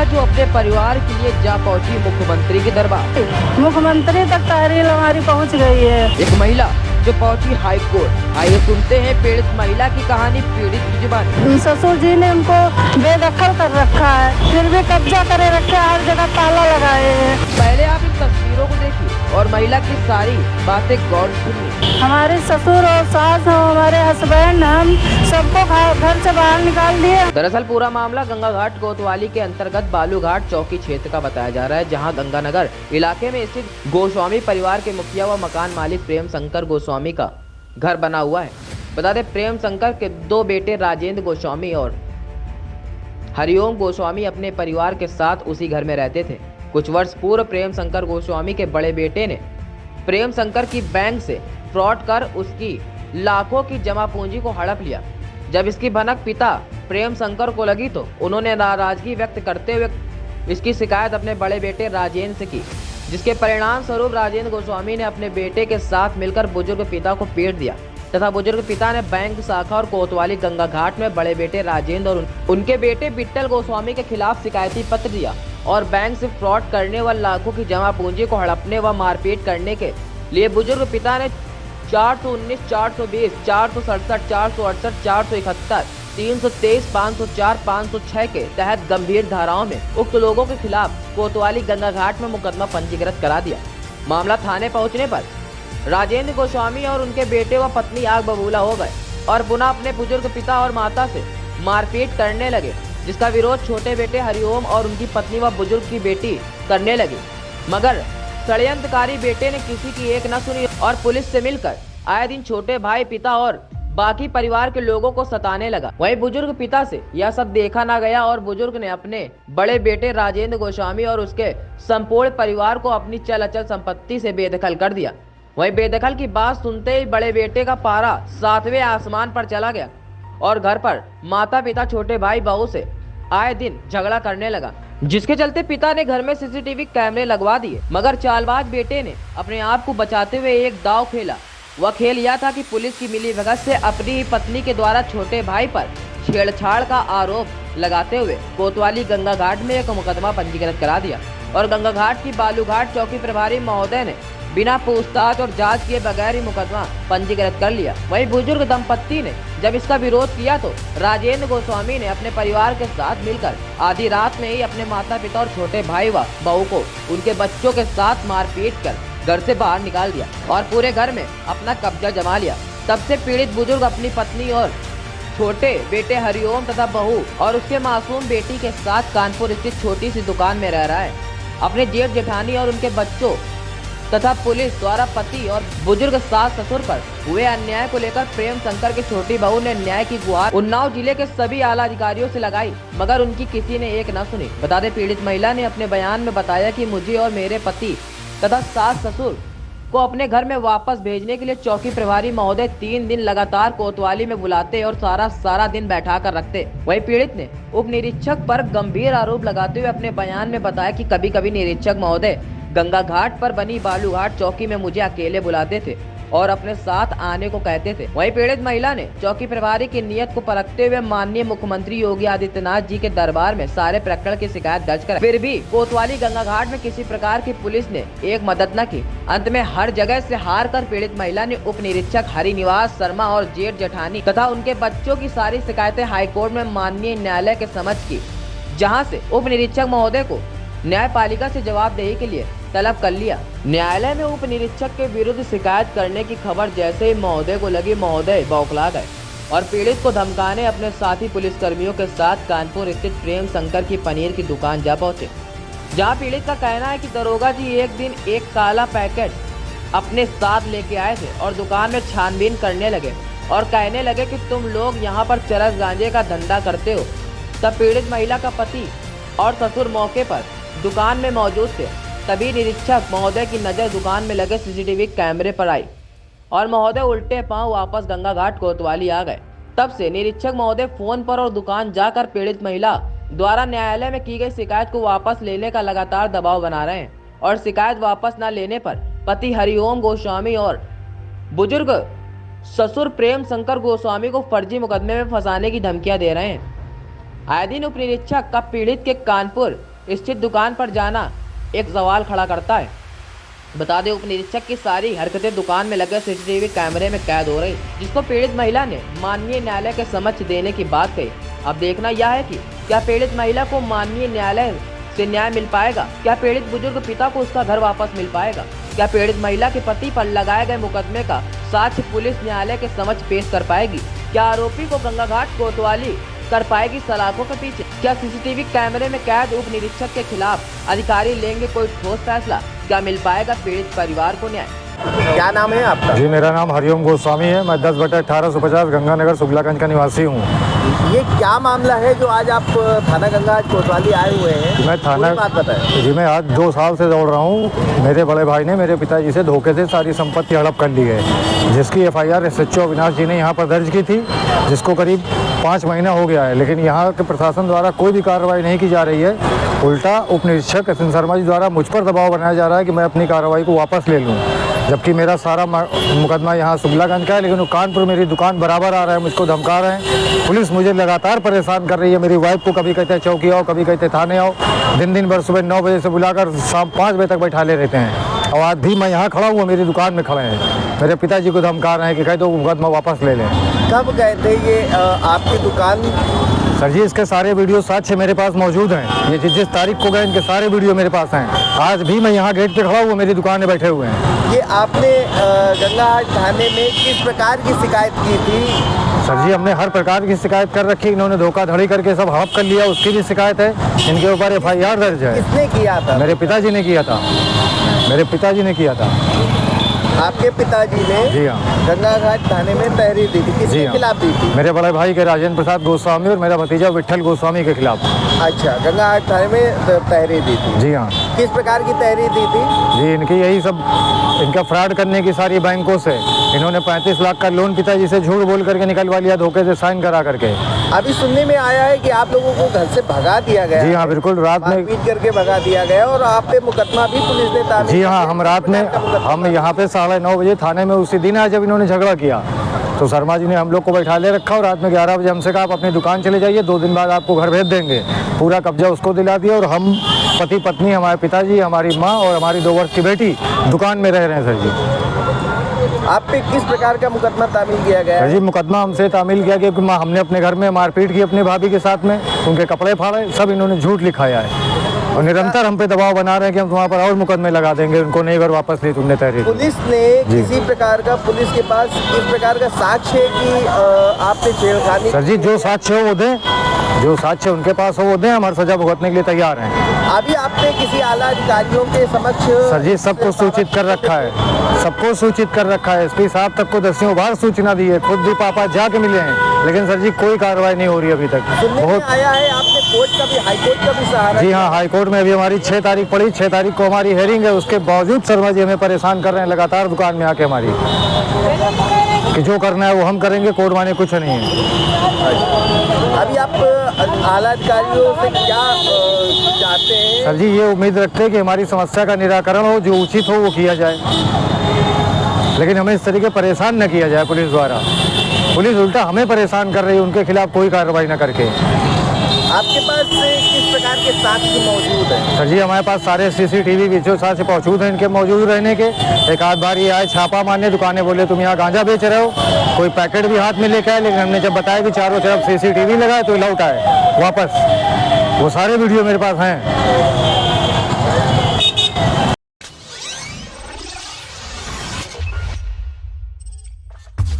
महिला जो अपने परिवार के लिए जा पहुंची मुख्यमंत्री के दरबार। मुख्यमंत्री तक तहरीर हमारी पहुंच गई है। एक महिला जो पहुंची हाई कोर्ट। आइए सुनते हैं पीड़ित महिला की कहानी पीड़ित की जुबान। ससुर जी ने उनको बेदखल कर रखा है, फिर भी कब्जा करे रखे, हर जगह ताला लगाए हैं। पहले आप इन तस्वीरों को देखिए और महिला की सारी बातें गौर सुनिए। हमारे ससुर और सास और हमारे हस्बैंड, हम सबको घर से बाहर निकाल दिए। दरअसल पूरा मामला गंगा घाट कोतवाली के अंतर्गत बालूघाट चौकी क्षेत्र का बताया जा रहा है, जहां गंगानगर इलाके में स्थित गोस्वामी परिवार के मुखिया व मकान मालिक प्रेम शंकर गोस्वामी का घर बना हुआ है। बता दें, प्रेम शंकर के दो बेटे राजेंद्र गोस्वामी और हरिओम गोस्वामी अपने परिवार के साथ उसी घर में रहते थे। कुछ वर्ष पूर्व प्रेम शंकर गोस्वामी के बड़े बेटे ने प्रेम शंकर की बैंक से फ्रॉड कर उसकी लाखों की जमा पूंजी को हड़प लिया। जब इसकी भनक पिता प्रेम शंकर को लगी तो उन्होंने नाराजगी व्यक्त करते हुए इसकी शिकायत अपने बड़े बेटे राजेंद्र से की, जिसके परिणाम स्वरूप राजेंद्र गोस्वामी ने अपने बेटे के साथ मिलकर बुजुर्ग पिता को पीट दिया तथा बुजुर्ग पिता ने बैंक शाखा और कोतवाली गंगा घाट में बड़े बेटे राजेंद्र और उनके बेटे बिट्टल गोस्वामी के खिलाफ शिकायती पत्र दिया और बैंक से फ्रॉड करने व लाखों की जमा पूंजी को हड़पने व मारपीट करने के लिए बुजुर्ग पिता ने 419, 420, 467, 468, 471, 323, 504, 506 के तहत गंभीर धाराओं में उक्त लोगों के खिलाफ कोतवाली गंगा घाट में मुकदमा पंजीकृत करा दिया। मामला थाने पहुंचने पर राजेंद्र गोस्वामी और उनके बेटे व पत्नी आग बबूला हो गए और पुनः अपने बुजुर्ग पिता और माता से मारपीट करने लगे, जिसका विरोध छोटे बेटे हरिओम और उनकी पत्नी व बुजुर्ग की बेटी करने लगी, मगर षड्यंत्रकारी बेटे ने किसी की एक न सुनी और पुलिस से मिलकर आए दिन छोटे भाई, पिता और बाकी परिवार के लोगों को सताने लगा। वहीं बुजुर्ग पिता से यह सब देखा ना गया और बुजुर्ग ने अपने बड़े बेटे राजेंद्र गोस्वामी और उसके संपूर्ण परिवार को अपनी चल अचल संपत्ति से बेदखल कर दिया। वहीं बेदखल की बात सुनते ही बड़े बेटे का पारा 7वें आसमान पर चला गया और घर पर माता पिता, छोटे भाई बहू से आए दिन झगड़ा करने लगा, जिसके चलते पिता ने घर में सीसीटीवी कैमरे लगवा दिए, मगर चालबाज बेटे ने अपने आप को बचाते हुए एक दांव खेला। वह खेल यह था कि पुलिस की मिलीभगत से अपनी ही पत्नी के द्वारा छोटे भाई पर छेड़छाड़ का आरोप लगाते हुए कोतवाली गंगा घाट में एक मुकदमा पंजीकृत करा दिया और गंगा घाट की बालूघाट चौकी प्रभारी महोदय ने बिना पूछताछ और जांच किए बगैर ही मुकदमा पंजीकृत कर लिया। वहीं बुजुर्ग दंपत्ति ने जब इसका विरोध किया तो राजेंद्र गोस्वामी ने अपने परिवार के साथ मिलकर आधी रात में ही अपने माता पिता और छोटे भाई व बहू को उनके बच्चों के साथ मारपीट कर घर से बाहर निकाल दिया और पूरे घर में अपना कब्जा जमा लिया। तब से पीड़ित बुजुर्ग अपनी पत्नी और छोटे बेटे हरिओम तथा बहू और उसके मासूम बेटी के साथ कानपुर स्थित छोटी सी दुकान में रह रहा है। अपने जेठ जेठानी और उनके बच्चों तथा पुलिस द्वारा पति और बुजुर्ग सास ससुर पर हुए अन्याय को लेकर प्रेम शंकर की छोटी बहू ने न्याय की गुहार उन्नाव जिले के सभी आला अधिकारियों से लगाई, मगर उनकी किसी ने एक न सुनी। बता दें, पीड़ित महिला ने अपने बयान में बताया कि मुझे और मेरे पति तथा सास ससुर को अपने घर में वापस भेजने के लिए चौकी प्रभारी महोदय 3 दिन लगातार कोतवाली में बुलाते और सारा दिन बैठा कर रखते। वहीं पीड़ित ने उप निरीक्षक पर गंभीर आरोप लगाते हुए अपने बयान में बताया कि कभी कभी निरीक्षक महोदय गंगा घाट पर बनी बालूघाट चौकी में मुझे अकेले बुलाते थे और अपने साथ आने को कहते थे। वहीं पीड़ित महिला ने चौकी प्रभारी की नीयत को परखते हुए माननीय मुख्यमंत्री योगी आदित्यनाथ जी के दरबार में सारे प्रकरण की शिकायत दर्ज कराई। फिर भी कोतवाली गंगा घाट में किसी प्रकार की पुलिस ने एक मदद न की। अंत में हर जगह से हार कर पीड़ित महिला ने उप निरीक्षक हरिनिवास शर्मा और जेठ जेठानी तथा उनके बच्चों की सारी शिकायतें हाईकोर्ट में माननीय न्यायालय के समक्ष की, जहाँ से उप निरीक्षक महोदय को न्यायपालिका से जवाबदेही के लिए तलब कर लिया। न्यायालय में उप निरीक्षक के विरुद्ध शिकायत करने की खबर जैसे ही महोदय को लगी, महोदय बौखला गए और पीड़ित को धमकाने अपने साथी पुलिसकर्मियों के साथ कानपुर स्थित प्रेम शंकर की पनीर की दुकान जा पहुंचे, जहां पीड़ित का कहना है कि दरोगा जी एक दिन एक काला पैकेट अपने साथ लेके आए थे और दुकान में छानबीन करने लगे और कहने लगे कि तुम लोग यहाँ पर चरस गांजे का धंधा करते हो। तब पीड़ित महिला का पति और ससुर मौके पर दुकान में मौजूद थे। तभी निरीक्षक महोदय की नज़र दुकान में लगे सीसीटीवी कैमरे पर आई और महोदय उल्टे पांव वापस गंगा घाट कोतवाली आ गए। तब से निरीक्षक महोदय फोन पर और दुकान जाकर पीड़ित महिला द्वारा न्यायालय में की गई शिकायत को वापस लेने का लगातार दबाव बना रहे हैं और शिकायत वापस न लेने पर पति हरिओम गोस्वामी और बुजुर्ग ससुर प्रेम शंकर गोस्वामी को फर्जी मुकदमे में फंसाने की धमकियां दे रहे हैं। आए दिन उप निरीक्षक का पीड़ित के कानपुर स्थित दुकान पर जाना एक सवाल खड़ा करता है। बता दें, उप निरीक्षक की सारी हरकतें दुकान में लगे सीसीटीवी कैमरे में कैद हो रही, जिसको पीड़ित महिला ने माननीय न्यायालय के समक्ष देने की बात कही। अब देखना यह है कि क्या पीड़ित महिला को माननीय न्यायालय से न्याय मिल पाएगा, क्या पीड़ित बुजुर्ग पिता को उसका घर वापस मिल पाएगा, क्या पीड़ित महिला के पति पर लगाए गए मुकदमे का साक्ष्य पुलिस न्यायालय के समक्ष पेश कर पाएगी, क्या आरोपी को गंगाघाट कोतवाली कर पाएगी सलाखों के पीछे, क्या सीसीटीवी कैमरे में कैद उप निरीक्षक के खिलाफ अधिकारी लेंगे कोई ठोस फैसला, क्या मिल पाएगा पीड़ित परिवार को न्याय। क्या नाम है आपका? जी, मेरा नाम हरिओम गोस्वामी है। मैं 10/1850 गंगानगर शुक्लागंज का निवासी हूँ। ये क्या मामला है जो आज आप थाना गंगाघाट कोतवाली आए हुए हैं? मैं थाना बात बताएं। जी, मैं आज 2 साल से दौड़ रहा हूँ। मेरे बड़े भाई ने मेरे पिताजी से धोखे से सारी संपत्ति हड़प कर ली है, जिसकी FIR SHO अविनाश जी ने यहाँ पर दर्ज की थी, जिसको करीब 5 महीना हो गया है। लेकिन यहाँ के प्रशासन द्वारा कोई भी कार्रवाई नहीं की जा रही है। उल्टा उप निरीक्षक SN शर्मा जी द्वारा मुझ पर दबाव बनाया जा रहा है कि मैं अपनी कार्रवाई को वापस ले लूँ, जबकि मेरा सारा मुकदमा यहाँ शुक्लागंज का है। लेकिन वो कानपुर मेरी दुकान बराबर आ रहा है, मुझको धमका रहे हैं। पुलिस मुझे लगातार परेशान कर रही है। मेरी वाइफ को कभी कहते हैं चौकी आओ, कभी कहते थाने आओ। दिन भर सुबह 9 बजे से बुलाकर शाम 5 बजे तक बैठा ले रहते हैं। और आज भी मैं यहाँ खड़ा हूँ, मेरी दुकान में खड़े हैं। मेरे पिताजी को धमका रहे हैं कि कह दो मुकदमा वापस ले लें। कब गए थे ये आपकी दुकान? सर जी, इसके सारे वीडियो साक्ष्य मेरे पास मौजूद हैं। ये जिस तारीख को गए इनके सारे वीडियो मेरे पास हैं। आज भी मैं यहाँ गेट पे खड़ा हूँ, मेरी दुकान में बैठे हुए हैं। ये आपने गंगाघाट थाने में किस प्रकार की शिकायत की थी? सर जी, हमने हर प्रकार की शिकायत कर रखी। इन्होंने धोखाधड़ी करके सब हड़प कर लिया, उसकी भी शिकायत है। इनके ऊपर FIR दर्ज है। किसने किया था? मेरे पिताजी ने किया था। मेरे पिताजी ने किया था। आपके पिताजी ने? जी हाँ। गंगाघाट थाने में तहरीर दी थी, किसके खिलाफ दी थी? मेरे बड़े भाई के राजेंद्र प्रसाद गोस्वामी और मेरा भतीजा विट्ठल गोस्वामी के खिलाफ। अच्छा, गंगाघाट थाने में तहरीर दी थी? जी हाँ। किस प्रकार की तहरीर दी थी? जी, इनकी यही सब, इनका फ्रॉड करने की सारी बैंकों से। इन्होंने 35 लाख का लोन पिताजी से झूठ बोल करके निकलवा लिया, धोखे से साइन करा करके। अभी सुनने में आया है कि आप लोगों को घर से भगा दिया गया। जी हाँ, बिल्कुल। रात में पीट करके भगा दिया गया और आप पे मुकदमा भी पुलिस ने तामील। जी हाँ, हम रात में हम यहाँ पे 9:30 बजे थाने में उसी दिन आए जब इन्होंने झगड़ा किया। तो शर्मा जी ने हम लोग को बैठा ले रखा और रात में 11 बजे हमसे कहा आप अपनी दुकान चले जाइए, 2 दिन बाद आपको घर भेज देंगे। पूरा कब्जा उसको दिला दिया और हम पति पत्नी, हमारे पिताजी, हमारी माँ और हमारी 2 वर्ष की बेटी दुकान में रह रहे हैं। सर जी, आप पे किस प्रकार का मुकदमा तामील किया गया? सर जी, मुकदमा हमसे तामील किया गया क्योंकि हमने अपने घर में मारपीट की अपनी भाभी के साथ में, उनके कपड़े फाड़े, सब इन्होंने झूठ लिखाया है और निरंतर हम पे दबाव बना रहे हैं कि हम वहाँ पर और मुकदमे लगा देंगे, उनको नहीं घर वापस ली तुमने तहरीर। पुलिस ने किसी प्रकार का, पुलिस के पास इस प्रकार का साक्ष्य है कि आपने छेड़खानी? सर जी, जो साक्ष्य हो वो दें, जो साक्ष्य उनके पास हो वो दें, हम हर सजा भुगतने के लिए तैयार हैं। अभी आपने किसी आला अधिकारियों के समक्ष? सर जी, सबको सूचित कर रखा है, सबको सूचित कर रखा है। SP साहब तक को 10 बार सूचना दी है, खुद भी पापा जाके मिले हैं, लेकिन सर जी कोई कार्रवाई नहीं हो रही अभी तक। बहुत आया है आपने कोर्ट का भी, हाई कोर्ट का भी सहारा? जी हाँ, हाई कोर्ट में अभी हमारी 6 तारीख पड़ी, 6 तारीख को हमारी हेयरिंग है। उसके बावजूद शर्मा जी हमें परेशान कर रहे हैं लगातार दुकान में आके हमारी, कि जो करना है वो हम करेंगे, कोर्ट माने कुछ नहीं है। अभी आप आला अधिकारियों से क्या चाहते हैं? सर जी, ये उम्मीद रखते हैं कि हमारी समस्या का निराकरण हो, जो उचित हो वो किया जाए, लेकिन हमें इस तरीके परेशान न किया जाए पुलिस द्वारा। पुलिस उल्टा हमें परेशान कर रही है, उनके खिलाफ कोई कार्रवाई न करके। आपके पास किस प्रकार के साक्ष्य मौजूद है? सर जी, हमारे पास सारे CCTV वीडियो साक्ष्य मौजूद हैं इनके मौजूद रहने के। एक आध बार ये आए छापा मारने दुकानें, बोले तुम यहाँ गांजा बेच रहे हो, कोई पैकेट भी हाथ में लेकर आए, लेकिन हमने जब बताया कि चारों तरफ CCTV लगाए तो लौट आए वापस। वो सारे वीडियो मेरे पास हैं।